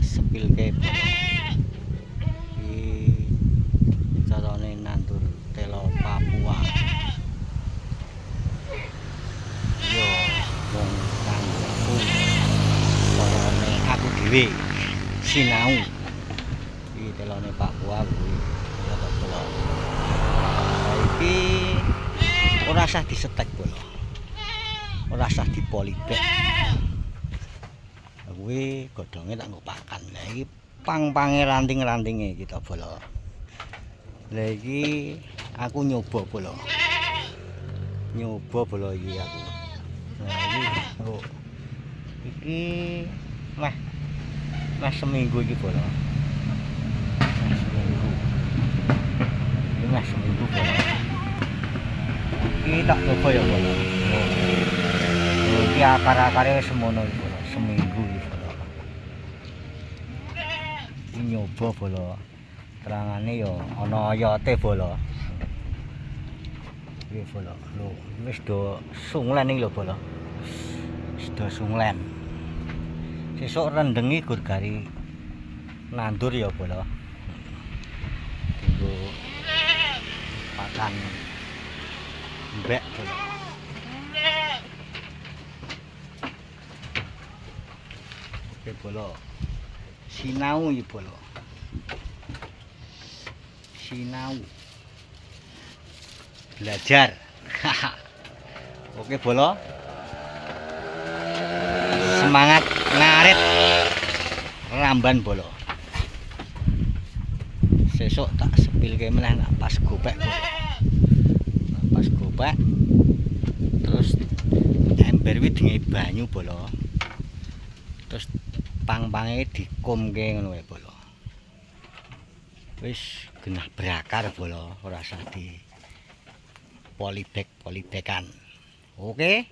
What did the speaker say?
sepilke bolo. Iki carane nandur telo Papua. Yo wong kanggo aku dhewe sinau. Iki telone Papua kuwi ya kok bolo. Iki ora usah disetek bolo. Ora usah dipolibek. Kuwi godhonge tak nggo pakan. Lah iki pang-pange ranting-rantinge kita bolo. Lah iki aku nyoba bolo. Nyoba bolo iki aku. Nah iki kok iki meh seminggu iki bolo. Meh seminggu bolo. Iki tak coba ya bolo. Iki akar-akare semono iki bolo, seminggu iki bolo. Iki nyoba bolo. Terangane ya ana oyote bolo. Iki bolo. Lho, wis do sunglen iki lho bolo. Wis do sunglen. Sesuk rendengi gur gari nandur ya bolo. Dinggo pakan mbek bolo. Oke bolo. Sinau iki bolo. Sinau. Belajar. Oke bolo. Semangat ngarit ramban bolo. Sesuk tak sepilke meneh nak pas gopek bolo. Pas gopek terus ember kuwi dingi banyu bolo. Terus pang-pange dikumke ngono wae bolo. Wis genah berakar bolo, ora usah di polibekan. Oke.